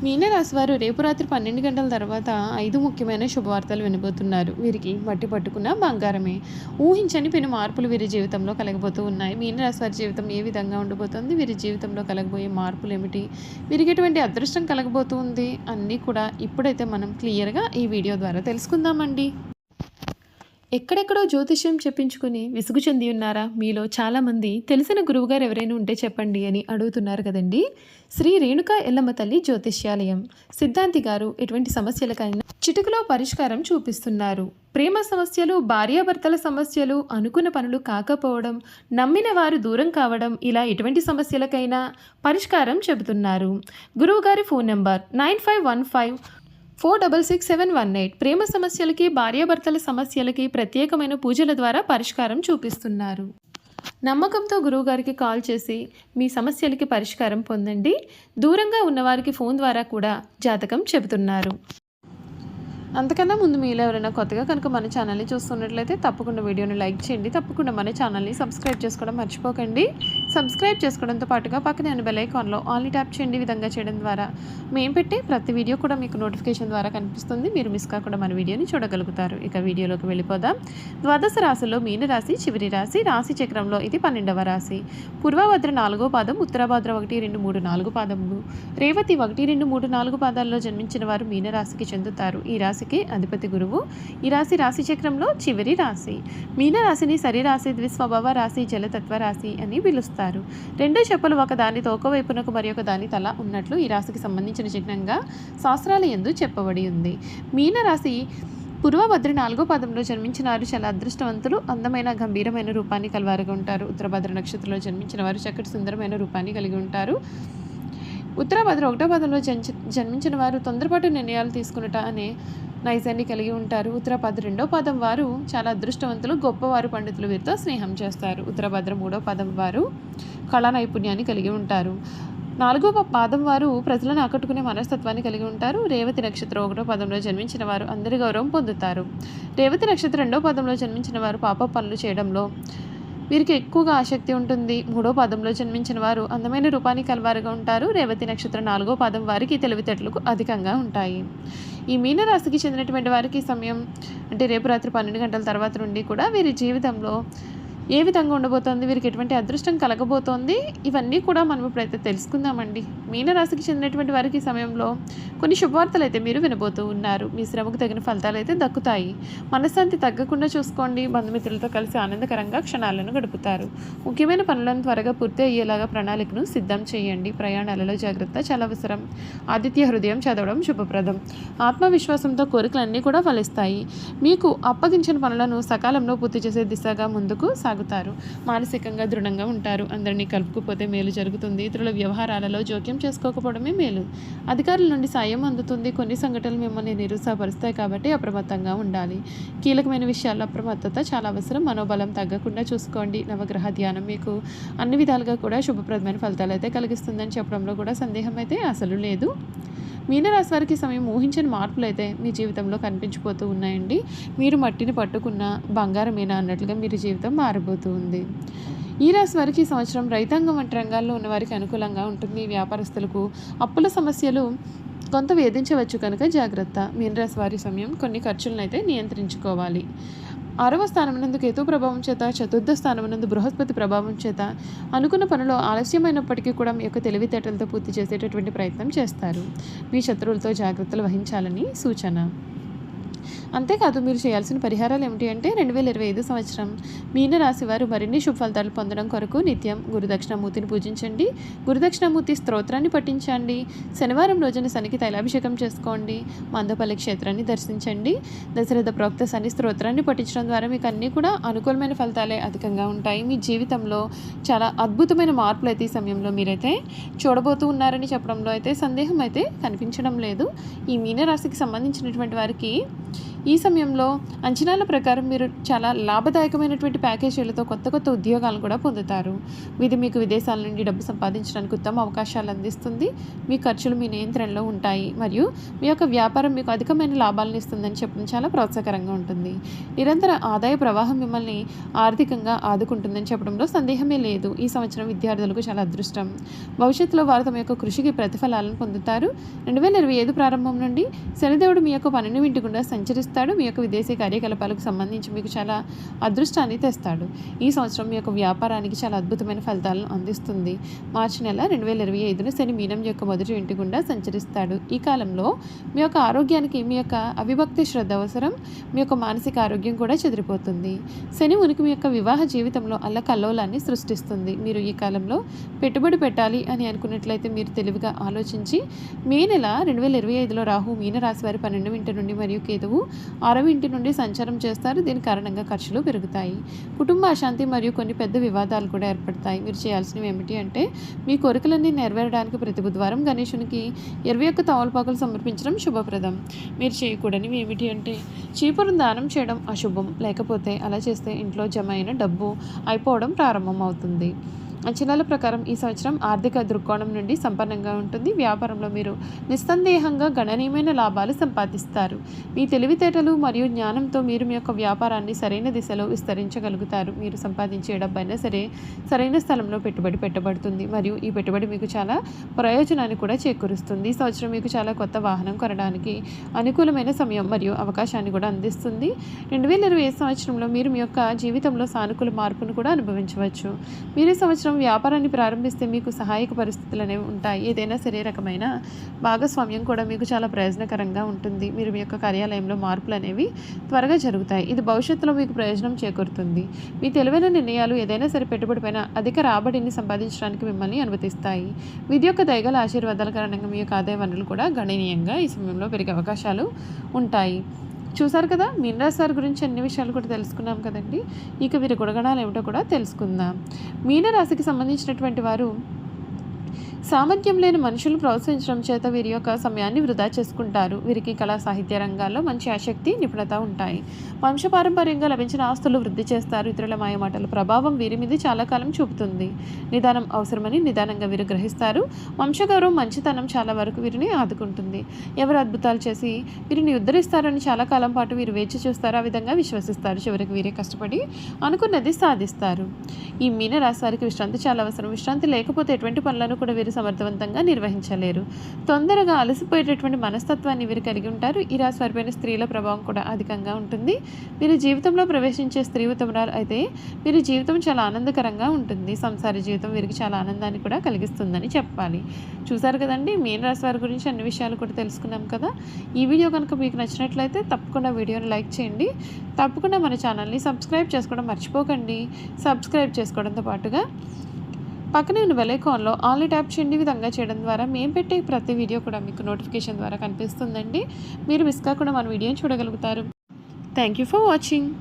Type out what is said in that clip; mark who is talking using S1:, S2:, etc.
S1: మీనరాశి వారు రేపు రాత్రి 12 గంటల తర్వాత 5 ముఖ్యమైన శుభవార్తలు వినబోతున్నారు. వీరికి మట్టి పట్టుకున్న బంగారమే. ఊహించని పెను మార్పులు వీరి జీవితంలో కలగబోతూ ఉన్నాయి. మీనరాశి వారి జీవితం ఏ విధంగా ఉండబోతోంది? వీరి జీవితంలో కలగబోయే మార్పులు ఏమిటి? వీరికి ఎటువంటి అదృష్టం కలగబోతుంది? అన్నీ కూడా ఇప్పుడైతే మనం క్లియర్గా ఈ వీడియో ద్వారా తెలుసుకుందామండి. ఎక్కడెక్కడో జ్యోతిష్యం చెప్పించుకుని విసుగు చెంది ఉన్నారా? మీలో చాలామంది తెలిసిన గురువుగారు ఎవరైనా ఉంటే చెప్పండి అని అడుగుతున్నారు కదండి. శ్రీ రేణుకా ఎల్లమ్మ తల్లి జ్యోతిష్యాలయం సిద్ధాంతి గారు ఎటువంటి సమస్యలకైనా చిటికలో పరిష్కారం చూపిస్తున్నారు. ప్రేమ సమస్యలు, భార్యాభర్తల సమస్యలు, అనుకున్న పనులు కాకపోవడం, నమ్మిన వారు దూరం కావడం, ఇలా ఎటువంటి సమస్యలకైనా పరిష్కారం చెబుతున్నారు. గురువుగారి ఫోన్ నెంబర్ 9515466718. ప్రేమ సమస్యలకి, భార్యాభర్తల సమస్యలకి ప్రత్యేకమైన పూజల ద్వారా పరిష్కారం చూపిస్తున్నారు. నమ్మకంతో గురువుగారికి కాల్ చేసి మీ సమస్యలకి పరిష్కారం పొందండి. దూరంగా ఉన్నవారికి ఫోన్ ద్వారా కూడా జాతకం చెబుతున్నారు. అంతకన్నా ముందు మీలో ఎవరైనా కొత్తగా కనుక మన ఛానల్ని చూస్తున్నట్లయితే తప్పకుండా వీడియోని లైక్ చేయండి. తప్పకుండా మన ఛానల్ని సబ్స్క్రైబ్ చేసుకోవడం మర్చిపోకండి. సబ్స్క్రైబ్ చేసుకోవడంతో పాటుగా పక్కనే ఉన్న బెల్ ఐకాన్లో ఆల్ని ట్యాప్ చేయండి. ఈ విధంగా చేయడం ద్వారా మేము పెట్టే ప్రతి వీడియో కూడా మీకు నోటిఫికేషన్ ద్వారా కనిపిస్తుంది. మీరు మిస్ కాకుండా మన వీడియోని చూడగలుగుతారు. ఇక వీడియోలోకి వెళ్ళిపోదాం. ద్వాదశ రాశుల్లో మీనరాశి చివరి రాశి. రాశి చక్రంలో ఇది 12వ రాశి. పూర్వభద్ర 4వ పాదం, ఉత్తరాభద్ర 1, 2, 3, 4 పాదములు, రేవతి 1, 2, 3, 4 పాదాల్లో జన్మించిన వారు మీనరాశికి చెందుతారు. ఈ రాశికి అధిపతి గురువు. ఈ రాశి చక్రంలో చివరి రాశి. మీనరాశిని సరిరాశి, ద్విస్వభావ రాశి, జలతత్వ రాశి అని పిలుస్తారు. రెండు చెప్పులు ఒకదానితో ఒకవైపునకు మరి ఒక దాని తల ఉన్నట్లు ఈ రాశికి సంబంధించిన చిహ్నంగా శాస్త్రాల యందు చెప్పబడి ఉంది. మీనరాశి పూర్వభద్ర 4వ పాదంలో జన్మించిన వారు చాలా అదృష్టవంతులు, అందమైన గంభీరమైన రూపాన్ని కలవారుగా ఉంటారు. ఉత్తరభద్ర నక్షత్రంలో జన్మించిన వారు చక్కటి సుందరమైన రూపాన్ని కలిగి ఉంటారు. ఉత్తరభద్ర 1వ పాదంలో జన్మించిన వారు తొందరపాటు నిర్ణయాలు తీసుకున్నట అనే నైజాన్ని కలిగి ఉంటారు. ఉత్తరభద్ర 2వ పాదం వారు చాలా అదృష్టవంతులు, గొప్పవారు, పండితులు, వీరితో స్నేహం చేస్తారు. ఉత్తరభద్ర 3వ పాదం వారు కళా నైపుణ్యాన్ని కలిగి ఉంటారు. 4వ పాదం వారు ప్రజలను ఆకట్టుకునే మనస్తత్వాన్ని కలిగి ఉంటారు. రేవతి నక్షత్రం 1వ పాదంలో జన్మించిన వారు అందరి గౌరవం పొందుతారు. రేవతి నక్షత్రం 2వ పాదంలో జన్మించిన వారు పాప పనులు చేయడంలో వీరికి ఎక్కువగా ఆసక్తి ఉంటుంది. 3వ పాదంలో జన్మించిన వారు అందమైన రూపాన్ని కలవారుగా ఉంటారు. రేవతి నక్షత్రం 4వ పాదం వారికి తెలివితేటలకు అధికంగా ఉంటాయి. ఈ మీనరాశికి చెందినటువంటి వారికి సమయం అంటే రేపు రాత్రి 12 గంటల తర్వాత నుండి కూడా వీరి జీవితంలో ఏ విధంగా ఉండబోతోంది, వీరికి ఎటువంటి అదృష్టం కలగబోతోంది, ఇవన్నీ కూడా మనం ఇప్పుడైతే తెలుసుకుందామండి. మీనరాశికి చెందినటువంటి వారికి సమయంలో కొన్ని శుభవార్తలు అయితే మీరు వినబోతూ ఉన్నారు. మీ శ్రమకు తగిన ఫలితాలు అయితే దక్కుతాయి. మనశ్శాంతి తగ్గకుండా చూసుకోండి. బంధుమిత్రులతో కలిసి ఆనందకరంగా క్షణాలను గడుపుతారు. ముఖ్యమైన పనులను త్వరగా పూర్తి అయ్యేలాగా ప్రణాళికను సిద్ధం చేయండి. ప్రయాణాలలో జాగ్రత్త చాలా అవసరం. ఆదిత్య హృదయం చదవడం శుభప్రదం. ఆత్మవిశ్వాసంతో కోరికలన్నీ కూడా ఫలిస్తాయి. మీకు అప్పగించిన పనులను సకాలంలో పూర్తి చేసే దిశగా ముందుకు సాగుతారు. మానసికంగా దృఢంగా ఉంటారు. అందరినీ కలుపుకుపోతే మేలు జరుగుతుంది. ఇతరుల వ్యవహారాలలో జోక్యం చేసుకోకపోవడమే మేలు. అధికారుల నుండి సాయం అందుతుంది. కొన్ని సంఘటనలు మిమ్మల్ని నిరుత్సాహపరుస్తాయి కాబట్టి అప్రమత్తంగా ఉండాలి. కీలకమైన విషయాల్లో అప్రమత్తత చాలా అవసరం. మనోబలం తగ్గకుండా చూసుకోండి. నవగ్రహ ధ్యానం మీకు అన్ని విధాలుగా కూడా శుభప్రదమైన ఫలితాలు అయితే కలిగిస్తుందని చెప్పడంలో కూడా సందేహం అయితే అసలు లేదు. మీనరాశి వారికి సమయం ఊహించని మార్పులు అయితే మీ జీవితంలో కనిపించిపోతూ ఉన్నాయండి. మీరు మట్టిని పట్టుకున్న బంగారమేనా అన్నట్లుగా మీరు జీవితం మారబోతూ ఉంది. ఈ రాశి వారికి ఈ సంవత్సరం రైతాంగం వంటి రంగాల్లో ఉన్న వారికి అనుకూలంగా ఉంటుంది. వ్యాపారస్తులకు అప్పుల సమస్యలు కొంత వేధించవచ్చు కనుక జాగ్రత్త. మీనరాశి వారి సమయం కొన్ని ఖర్చులను అయితే నియంత్రించుకోవాలి. 6వ స్థానమునందు కేతు ప్రభావం చేత, చతుర్థ స్థానమునందు బృహస్పతి ప్రభావం చేత అనుకున్న పనిలో ఆలస్యమైనప్పటికీ కూడా మీ యొక్క తెలివితేటలతో పూర్తి చేసేటటువంటి ప్రయత్నం చేస్తారు. మీ శత్రువులతో జాగ్రత్తలు వహించాలని సూచన. అంతేకాదు మీరు చేయాల్సిన పరిహారాలు ఏమిటి అంటే 2025 సంవత్సరం మీనరాశి వారు మరిన్ని శుభ ఫలితాలు పొందడం కొరకు నిత్యం గురుదక్షిణామూర్తిని పూజించండి. గురుదక్షిణామూర్తి స్తోత్రాన్ని పఠించండి. శనివారం రోజున శనికి తైలాభిషేకం చేసుకోండి. మందపల్లి క్షేత్రాన్ని దర్శించండి. దశరథ ప్రోక్త శని స్తోత్రాన్ని పఠించడం ద్వారా మీకు అన్నీ కూడా అనుకూలమైన ఫలితాలే అధికంగా ఉంటాయి. మీ జీవితంలో చాలా అద్భుతమైన మార్పులు అయితే ఈ సమయంలో మీరైతే చూడబోతూ ఉన్నారని చెప్పడంలో అయితే సందేహం అయితే కనిపించడం లేదు. ఈ మీనరాశికి సంబంధించినటువంటి వారికి ఈ సమయంలో అంచనాల ప్రకారం మీరు చాలా లాభదాయకమైనటువంటి ప్యాకేజీలతో కొత్త కొత్త ఉద్యోగాలను కూడా పొందుతారు. ఇది మీకు విదేశాల నుండి డబ్బు సంపాదించడానికి ఉత్తమ అవకాశాలు అందిస్తుంది. మీ ఖర్చులు మీ నియంత్రణలో ఉంటాయి మరియు మీ యొక్క వ్యాపారం మీకు అధికమైన లాభాలను ఇస్తుందని చెప్పడం చాలా ప్రోత్సాహకరంగా ఉంటుంది. నిరంతర ఆదాయ ప్రవాహం మిమ్మల్ని ఆర్థికంగా ఆదుకుంటుందని చెప్పడంలో సందేహమే లేదు. ఈ సంవత్సరం విద్యార్థులకు చాలా అదృష్టం. భవిష్యత్తులో వారు తమ యొక్క కృషికి ప్రతిఫలాలను పొందుతారు. 2025 ప్రారంభం నుండి శనిదేవుడు మీ యొక్క 12వ ఇంటి గుండా సంచరిస్తాడు. మీ యొక్క విదేశీ కార్యకలాపాలకు సంబంధించి మీకు చాలా అదృష్టాన్ని తెస్తాడు. ఈ సంవత్సరం మీ యొక్క వ్యాపారానికి చాలా అద్భుతమైన ఫలితాలను అందిస్తుంది. మార్చి నెల 2025న శని మీనం యొక్క మొదటి ఇంటి గుండా సంచరిస్తాడు. ఈ కాలంలో మీ యొక్క ఆరోగ్యానికి మీ యొక్క అవిభక్తి శ్రద్ధ అవసరం. మీ యొక్క మానసిక ఆరోగ్యం కూడా చెదిరిపోతుంది. శని ఉనికి మీ యొక్క వివాహ జీవితంలో అల్లకల్లోలాన్ని సృష్టిస్తుంది. మీరు ఈ కాలంలో పెట్టుబడి పెట్టాలి అని అనుకున్నట్లయితే మీరు తెలివిగా ఆలోచించి మే నెల 2025లో రాహు మీనరాశి వారి 12వ ఇంటి నుండి మరియు కేతువు 6వ ఇంటి నుండి సంచారం చేస్తారు. దీని కారణంగా ఖర్చులు పెరుగుతాయి. కుటుంబ అశాంతి మరియు కొన్ని పెద్ద వివాదాలు కూడా ఏర్పడతాయి. మీరు చేయాల్సినవి ఏమిటి అంటే మీ కోరికలన్నీ నెరవేరడానికి ప్రతి బుధవారం గణేశునికి 21 తమలపాకులు సమర్పించడం శుభప్రదం. మీరు చేయకూడనివి ఏమిటి అంటే చీపురును దానం చేయడం అశుభం. లేకపోతే అలా చేస్తే ఇంట్లో జమ అయిన డబ్బు అయిపోవడం ప్రారంభం అవుతుంది. అంచనాల ప్రకారం ఈ సంవత్సరం ఆర్థిక దృక్కోణం నుండి సంపన్నంగా ఉంటుంది. వ్యాపారంలో మీరు నిస్సందేహంగా గణనీయమైన లాభాలు సంపాదిస్తారు. మీ తెలివితేటలు మరియు జ్ఞానంతో మీరు మీ యొక్క వ్యాపారాన్ని సరైన దిశలో విస్తరించగలుగుతారు. మీరు సంపాదించే డబ్బైనా సరే సరైన స్థలంలో పెట్టుబడి పెట్టబడుతుంది మరియు ఈ పెట్టుబడి మీకు చాలా ప్రయోజనాన్ని కూడా చేకూరుస్తుంది. ఈ సంవత్సరం మీకు చాలా కొత్త వాహనం కొనడానికి అనుకూలమైన సమయం మరియు అవకాశాన్ని కూడా అందిస్తుంది. 2025 సంవత్సరంలో మీరు మీ యొక్క జీవితంలో సానుకూల మార్పును కూడా అనుభవించవచ్చు. మీరు ఈ సంవత్సరం వ్యాపారాన్ని ప్రారంభిస్తే మీకు సహాయక పరిస్థితులు అనేవి ఉంటాయి. ఏదైనా సరే రకమైన భాగస్వామ్యం కూడా మీకు చాలా ప్రయోజనకరంగా ఉంటుంది. మీరు మీ యొక్క కార్యాలయంలో మార్పులు అనేవి త్వరగా జరుగుతాయి. ఇది భవిష్యత్తులో మీకు ప్రయోజనం చేకూరుతుంది. మీ తెలివైన నిర్ణయాలు ఏదైనా సరే పెట్టుబడిపైన అధిక రాబడిని సంపాదించడానికి మిమ్మల్ని అనుమతిస్తాయి. విధి యొక్క దయగల ఆశీర్వాదాల కారణంగా మీ యొక్క ఆదాయ వనరులు కూడా గణనీయంగా ఈ సమయంలో పెరిగే అవకాశాలు ఉంటాయి. చూసారు కదా, మీనరాశి వారి గురించి అన్ని విషయాలు కూడా తెలుసుకున్నాం కదండి. ఇక వీరి గుణగణాలు ఏమిటో కూడా తెలుసుకుందాం. మీనరాశికి సంబంధించినటువంటి వారు సామర్థ్యం లేని మనుషులు ప్రోత్సహించడం చేత వీరి యొక్క సమయాన్ని వృధా చేసుకుంటారు. వీరికి కళా సాహిత్య రంగాల్లో మంచి ఆసక్తి నిపుణత ఉంటాయి. వంశపారంపర్యంగా లభించిన ఆస్తులు వృద్ధి చేస్తారు. ఇతరుల మాయమాటల ప్రభావం వీరి మీద చాలా కాలం చూపుతుంది. నిదానం అవసరమని నిదానంగా వీరు గ్రహిస్తారు. వంశగౌరవం మంచితనం చాలా వరకు వీరిని ఆదుకుంటుంది. ఎవరు అద్భుతాలు చేసి వీరిని ఉద్ధరిస్తారని చాలా కాలం పాటు వీరు వేచి చూస్తారు. ఆ విధంగా విశ్వసిస్తారు. చివరికి వీరే కష్టపడి అనుకున్నది సాధిస్తారు. ఈ మీనరాశి వారికి విశ్రాంతి చాలా అవసరం. విశ్రాంతి లేకపోతే ఎటువంటి పనులను కూడా వీరు సమర్థవంతంగా నిర్వహించలేరు. తొందరగా అలసిపోయేటటువంటి మనస్తత్వాన్ని వీరు కలిగి ఉంటారు. ఈ రాశి వారిపైన స్త్రీల ప్రభావం కూడా అధికంగా ఉంటుంది. వీరి జీవితంలో ప్రవేశించే స్త్రీ ఉత్తమరాలు అయితే వీరి జీవితం చాలా ఆనందకరంగా ఉంటుంది. సంసార జీవితం వీరికి చాలా ఆనందాన్ని కూడా కలిగిస్తుందని చెప్పాలి. చూసారు కదండి, మీన రాశి వారి గురించి అన్ని విషయాలు కూడా తెలుసుకున్నాం కదా. ఈ వీడియో కనుక మీకు నచ్చినట్లయితే తప్పకుండా వీడియోని లైక్ చేయండి. తప్పకుండా మన ఛానల్ని సబ్స్క్రైబ్ చేసుకోవడం మర్చిపోకండి. సబ్స్క్రైబ్ చేసుకోవడంతో పాటుగా పక్కనే ఉన్న బెల్ ఐకాన్లో ఆల్ని ట్యాప్ చేయండి. ఈ విధంగా చేయడం ద్వారా మేము పెట్టే ప్రతి వీడియో కూడా మీకు నోటిఫికేషన్ ద్వారా కనిపిస్తుందండి. మీరు మిస్ కాకుండా మన వీడియోని చూడగలుగుతారు. Thank you for watching.